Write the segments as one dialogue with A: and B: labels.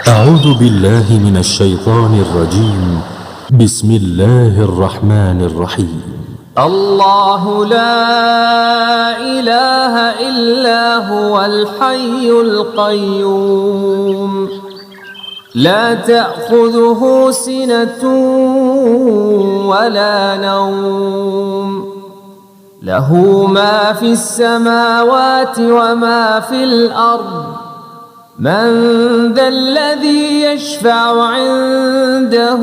A: أعوذ بالله من الشيطان الرجيم. بسم الله الرحمن الرحيم.
B: الله لا إله إلا هو الحي القيوم لا تأخذه سنة ولا نوم له ما في السماوات وما في الأرض من ذا الذي يشفع عنده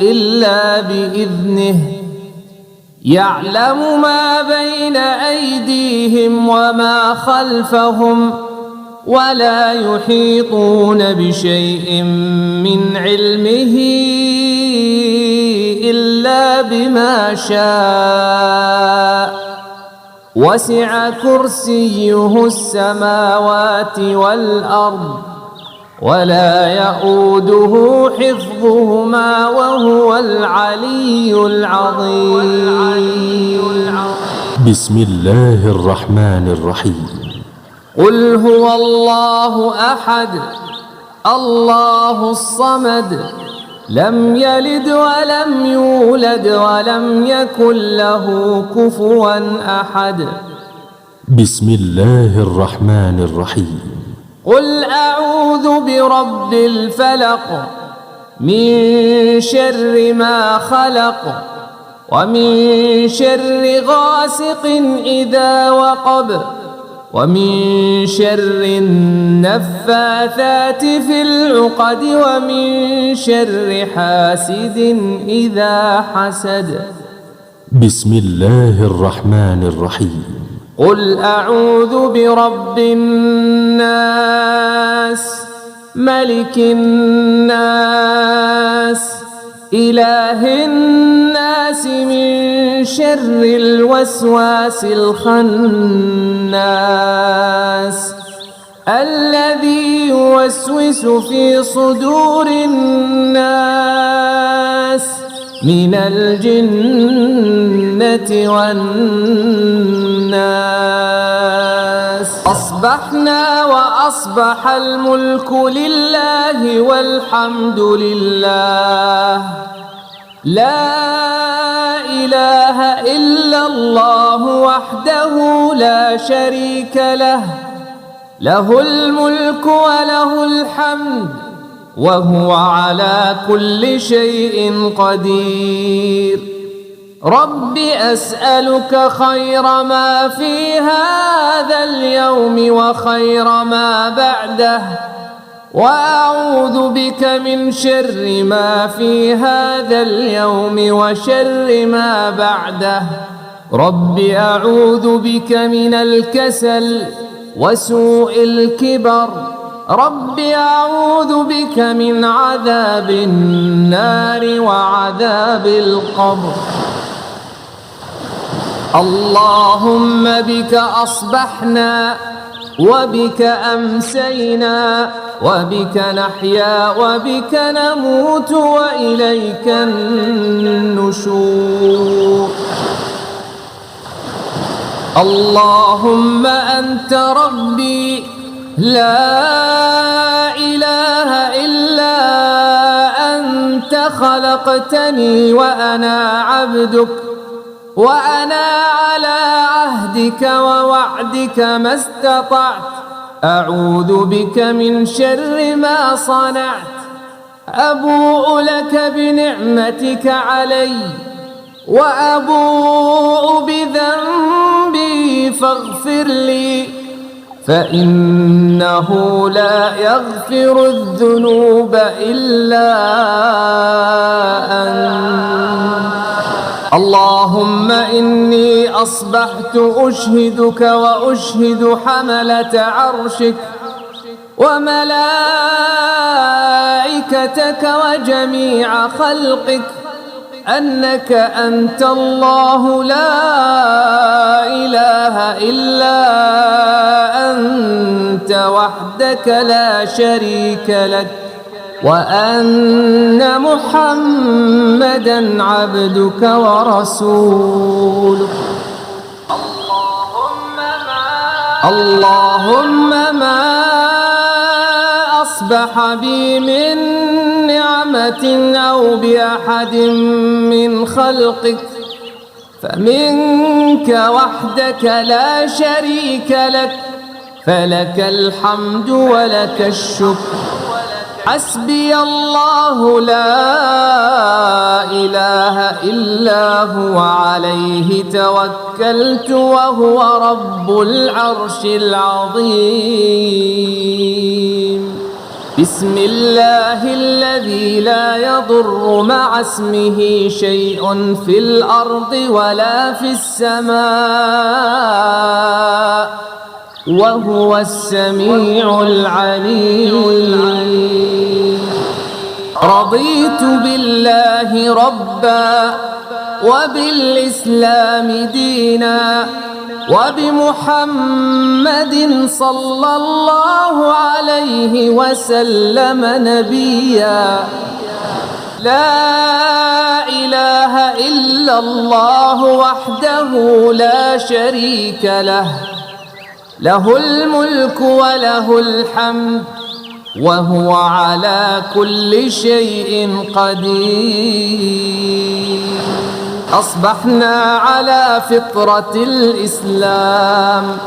B: إلا بإذنه يعلم ما بين أيديهم وما خلفهم ولا يحيطون بشيء من علمه إلا بما شاء وسع كرسيه السماوات والأرض ولا يؤوده حفظهما وهو العلي العظيم.
A: بسم الله الرحمن الرحيم.
B: قل هو الله أحد الله الصمد لم يلد ولم يولد ولم يكن له كفوا أحد.
A: بسم الله الرحمن الرحيم.
B: قل أعوذ برب الفلق من شر ما خلق ومن شر غاسق إذا وقب ومن شر النفاثات في العقد ومن شر حاسد إذا حسد.
A: بسم الله الرحمن الرحيم.
B: قل أعوذ برب الناس ملك الناس إله الناس من شر الوسواس الخناس الذي يوسوس في صدور الناس من الجنة والناس. أصبحنا وأصبح الملك لله والحمد لله لا إله إلا الله وحده لا شريك له له الملك وله الحمد وهو على كل شيء قدير. رب أسألك خير ما في هذا اليوم وخير ما بعده وأعوذ بك من شر ما في هذا اليوم وشر ما بعده. رب أعوذ بك من الكسل وسوء الكبر. رب أعوذ بك من عذاب النار وعذاب القبر. اللهم بك أصبحنا وبك أمسينا وبك نحيا وبك نموت وإليك النشور. اللهم أنت ربي لا إله إلا أنت خلقتني وأنا عبدك وأنا على عهدك ووعدك ما استطعت. أعوذ بك من شر ما صنعت. أبوء لك بنعمتك علي وأبوء بذنبي فاغفر لي فإنه لا يغفر الذنوب إلا أنت. اللهم إني أصبحت أشهدك وأشهد حملة عرشك وملائكتك وجميع خلقك أنك أنت الله لا إله إلا أنت وحدك لا شريك لك وأن محمدًا عبدك ورسولك. اللهم ما أصبح بي من نعمة أو بأحد من خلقك فمنك وحدك لا شريك لك، فلك الحمد ولك الشكر. حسبي الله لا إله إلا هو عليه توكلت وهو رب العرش العظيم. بسم الله الذي لا يضر مع اسمه شيء في الأرض ولا في السماء وهو السميع العليم. رضيت بالله ربا وبالإسلام دينا وبمحمد صلى الله عليه وسلم نبيا. لا إله إلا الله وحده لا شريك له، له الملك وله الحمد وهو على كل شيء قدير. أصبحنا على فطرة الإسلام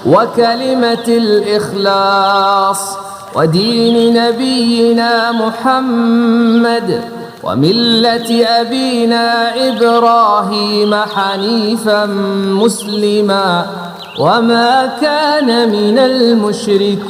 B: وكلمة الإخلاص ودين نبينا محمد وملة أبينا إبراهيم حنيفا مسلما وما كان من المشركين.